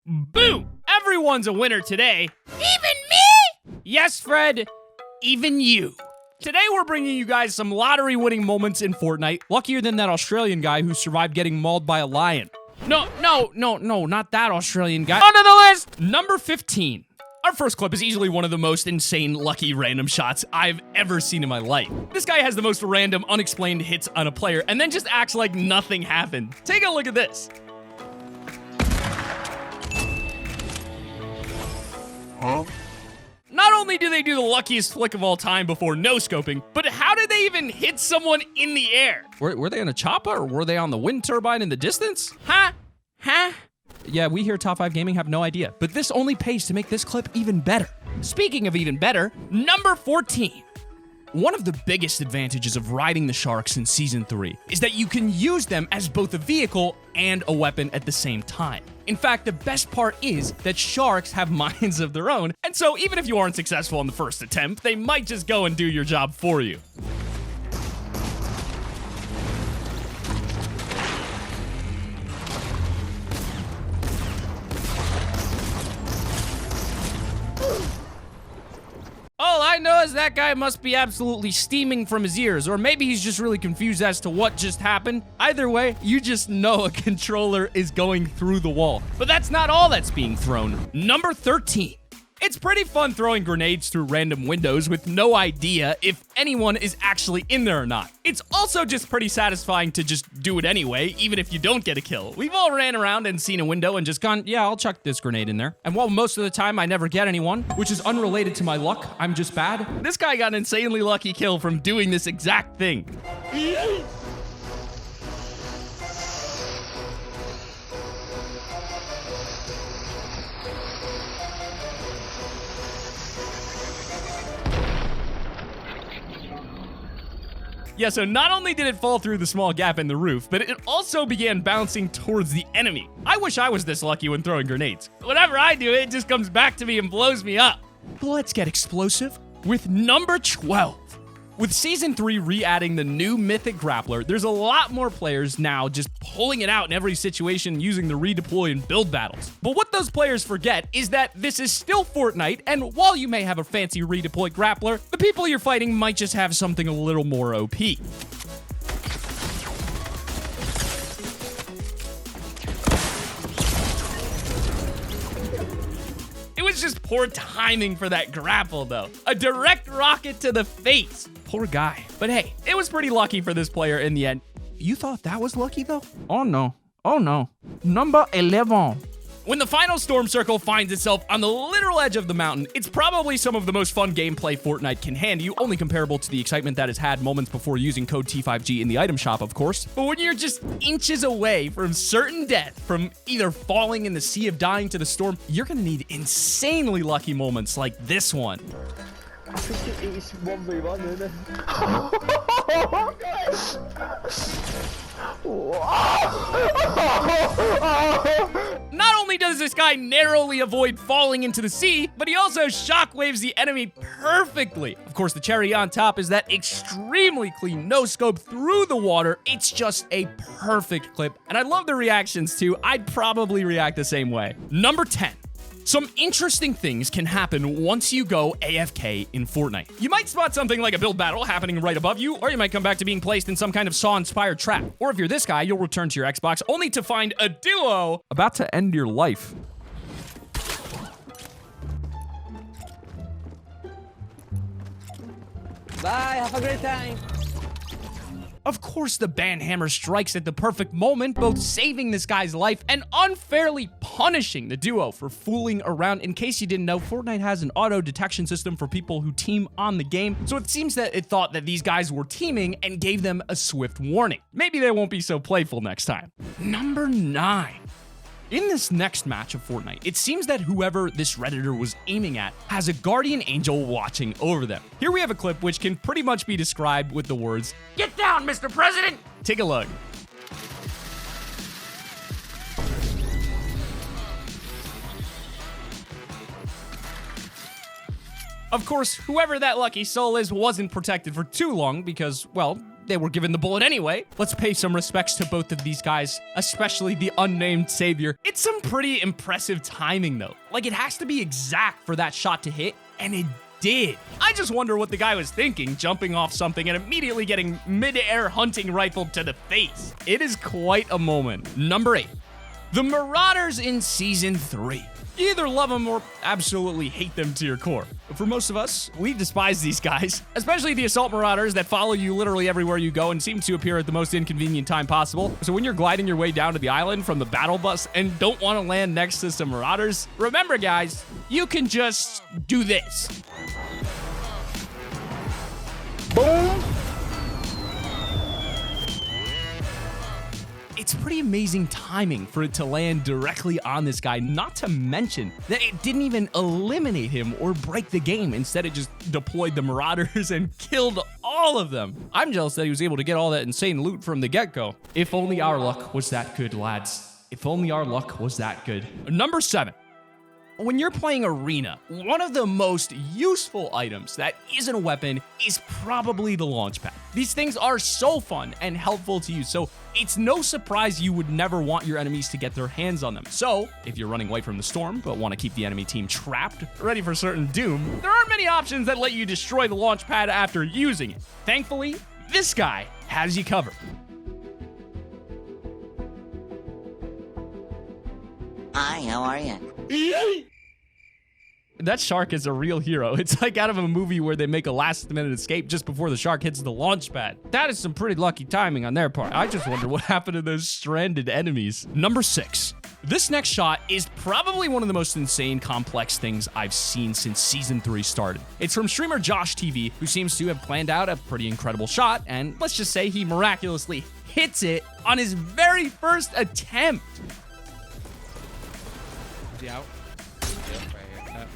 Boo! Everyone's a winner today. Even me? Yes, Fred, even you. Today we're bringing you guys some lottery-winning moments in Fortnite, luckier than that Australian guy who survived getting mauled by a lion. No, not that Australian guy. Onto the list! Number 15. Our first clip is easily one of the most insane lucky random shots I've ever seen in my life. This guy has the most random, unexplained hits on a player and then just acts like nothing happened. Take a look at this. Huh? Not only do they do the luckiest flick of all time before no-scoping, but how did they even hit someone in the air? Were they on a chopper or were they on the wind turbine in the distance? Huh? Yeah, we here at Top 5 Gaming have no idea, but this only pays to make this clip even better. Speaking of even better, number 14. One of the biggest advantages of riding the sharks in Season 3 is that you can use them as both a vehicle and a weapon at the same time. In fact, the best part is that sharks have minds of their own, and so even if you aren't successful on the first attempt, they might just go and do your job for you. All I know is that guy must be absolutely steaming from his ears, or maybe he's just really confused as to what just happened. Either way, you just know a controller is going through the wall. But that's not all that's being thrown. Number 13. It's pretty fun throwing grenades through random windows with no idea if anyone is actually in there or not. It's also just pretty satisfying to just do it anyway, even if you don't get a kill. We've all ran around and seen a window and just gone, yeah, I'll chuck this grenade in there. And while most of the time I never get anyone, which is unrelated to my luck, I'm just bad, this guy got an insanely lucky kill from doing this exact thing. Yeah, so not only did it fall through the small gap in the roof, but it also began bouncing towards the enemy. I wish I was this lucky when throwing grenades. Whenever I do it, just comes back to me and blows me up. Let's get explosive with number 12. With Season 3 re-adding the new mythic grappler, there's a lot more players now just pulling it out in every situation using the redeploy and build battles. But what those players forget is that this is still Fortnite, and while you may have a fancy redeploy grappler, the people you're fighting might just have something a little more OP. It was just poor timing for that grapple, though. A direct rocket to the face. Poor guy. But hey, it was pretty lucky for this player in the end. You thought that was lucky, though? Oh, no. Oh, no. Number 11. When the final storm circle finds itself on the literal edge of the mountain, it's probably some of the most fun gameplay Fortnite can hand you, only comparable to the excitement that it's had moments before using code T5G in the item shop, of course. But when you're just inches away from certain death, from either falling in the sea of dying to the storm, you're gonna need insanely lucky moments like this one. I think it's 1v1, isn't it? Not only does this guy narrowly avoid falling into the sea, but he also shockwaves the enemy perfectly. Of course, the cherry on top is that extremely clean no-scope through the water. It's just a perfect clip, and I love the reactions too. I'd probably react the same way. Number 10. Some interesting things can happen once you go AFK in Fortnite. You might spot something like a build battle happening right above you, or you might come back to being placed in some kind of Saw-inspired trap. Or if you're this guy, you'll return to your Xbox only to find a duo about to end your life. Bye, have a great time. Of course, the banhammer strikes at the perfect moment, both saving this guy's life and unfairly punishing the duo for fooling around. In case you didn't know, Fortnite has an auto detection system for people who team on the game, so it seems that it thought that these guys were teaming and gave them a swift warning. Maybe they won't be so playful next time. Number 9. In this next match of Fortnite, it seems that whoever this Redditor was aiming at has a guardian angel watching over them. Here we have a clip which can pretty much be described with the words, "Get down, Mr. President!" Take a look. Of course, whoever that lucky soul is wasn't protected for too long because, well, they were given the bullet anyway. Let's pay some respects to both of these guys, especially the unnamed savior. It's some pretty impressive timing though. Like, it has to be exact for that shot to hit, and it did. I just wonder what the guy was thinking, jumping off something and immediately getting mid-air hunting rifled to the face. It is quite a moment. Number 8, the Marauders in Season 3. You either love them or absolutely hate them to your core. But for most of us, we despise these guys, especially the assault marauders that follow you literally everywhere you go and seem to appear at the most inconvenient time possible. So when you're gliding your way down to the island from the battle bus and don't want to land next to some marauders, remember guys, you can just do this. Boom! It's pretty amazing timing for it to land directly on this guy, not to mention that it didn't even eliminate him or break the game. Instead, it just deployed the Marauders and killed all of them. I'm jealous that he was able to get all that insane loot from the get-go. If only our luck was that good, lads. If only our luck was that good. Number 7. When you're playing Arena, one of the most useful items that isn't a weapon is probably the launch pad. These things are so fun and helpful to use, so it's no surprise you would never want your enemies to get their hands on them. So, if you're running away from the storm but want to keep the enemy team trapped, ready for certain doom, there aren't many options that let you destroy the launch pad after using it. Thankfully, this guy has you covered. Hi, how are you? That shark is a real hero. It's like out of a movie where they make a last-minute escape just before the shark hits the launch pad. That is some pretty lucky timing on their part. I just wonder what happened to those stranded enemies. Number 6. This next shot is probably one of the most insane, complex things I've seen since Season 3 started. It's from streamer Josh TV, who seems to have planned out a pretty incredible shot, and let's just say he miraculously hits it on his very first attempt. Is he out? Yep, right here.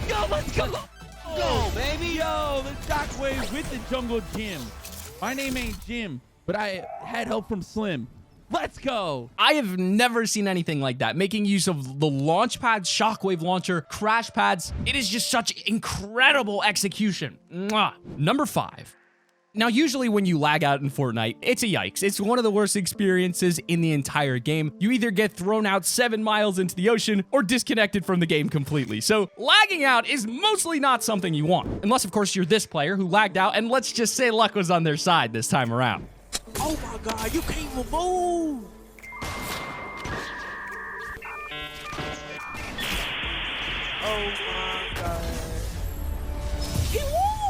Yo, let's go! Go, baby! Yo, the shockwave with the jungle gym. My name ain't Jim, but I had help from Slim. Let's go! I have never seen anything like that. Making use of the launch pad, shockwave launcher, crash pads. It is just such incredible execution. Mwah. Number 5. Now, usually when you lag out in Fortnite, it's a yikes. It's one of the worst experiences in the entire game. You either get thrown out 7 miles into the ocean or disconnected from the game completely. So lagging out is mostly not something you want. Unless, of course, you're this player who lagged out, and let's just say luck was on their side this time around. Oh my god, you can't even move! Oh my god. He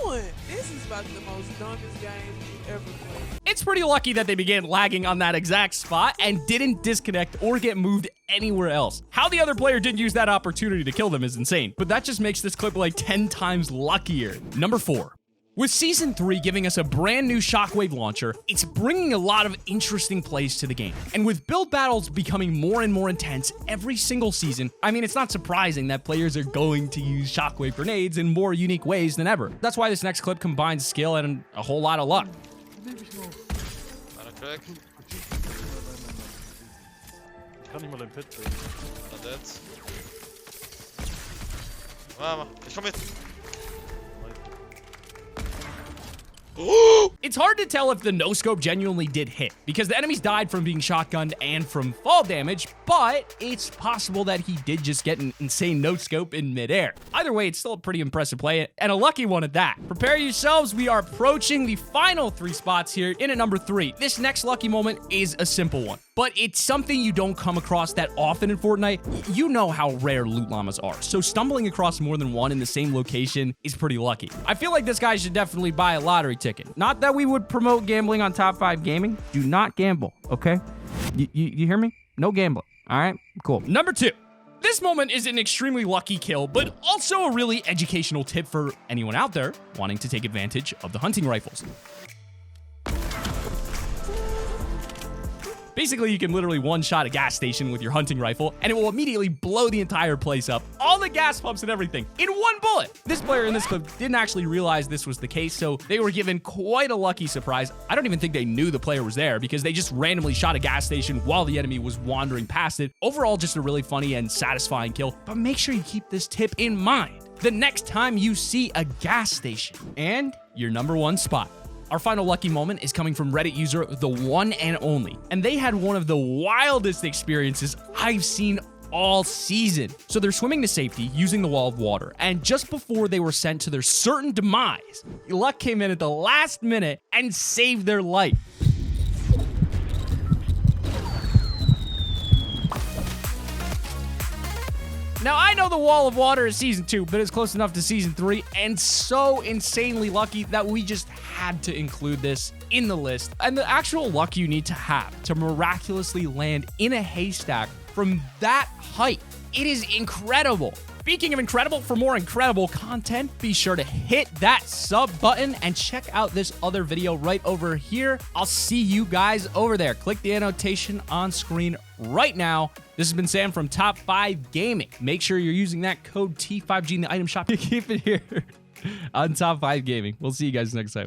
won! This is about the most dumbest game you've ever played. It's pretty lucky that they began lagging on that exact spot and didn't disconnect or get moved anywhere else. How the other player didn't use that opportunity to kill them is insane, but that just makes this clip like 10 times luckier. Number 4. With Season 3 giving us a brand new shockwave launcher, it's bringing a lot of interesting plays to the game. And with build battles becoming more and more intense every single season, I mean, it's not surprising that players are going to use shockwave grenades in more unique ways than ever. That's why this next clip combines skill and a whole lot of luck. Kann nicht mal den Pit sehen. Vamos, ich komm mit. It's hard to tell if the noscope genuinely did hit, because the enemies died from being shotgunned and from fall damage, but it's possible that he did just get an insane noscope in midair. Either way, it's still a pretty impressive play, and a lucky one at that. Prepare yourselves, we are approaching the final 3 spots here in at number 3. This next lucky moment is a simple one, but it's something you don't come across that often in Fortnite. You know how rare loot llamas are, so stumbling across more than one in the same location is pretty lucky. I feel like this guy should definitely buy a lottery ticket. Not that we would promote gambling on Top 5 Gaming. Do not gamble, okay? You hear me? No gambling, all right? Cool. Number 2. This moment is an extremely lucky kill, but also a really educational tip for anyone out there wanting to take advantage of the hunting rifles. Basically, you can literally one-shot a gas station with your hunting rifle, and it will immediately blow the entire place up. All the gas pumps and everything in one bullet. This player in this clip didn't actually realize this was the case, so they were given quite a lucky surprise. I don't even think they knew the player was there because they just randomly shot a gas station while the enemy was wandering past it. Overall, just a really funny and satisfying kill, but make sure you keep this tip in mind. the next time you see a gas station and your number one spot. Our final lucky moment is coming from Reddit user The One and Only, and they had one of the wildest experiences I've seen all season. So they're swimming to safety using the wall of water, and just before they were sent to their certain demise, luck came in at the last minute and saved their life. Now, I know the Wall of Water is season 2, but it's close enough to season 3 and so insanely lucky that we just had to include this in the list. And the actual luck you need to have to miraculously land in a haystack from that height, it is incredible. Speaking of incredible, for more incredible content, be sure to hit that sub button and check out this other video right over here. I'll see you guys over there. Click the annotation on screen right now. This has been Sam from Top 5 Gaming. Make sure you're using that code T5G in the item shop to keep it here on Top 5 Gaming. We'll see you guys next time.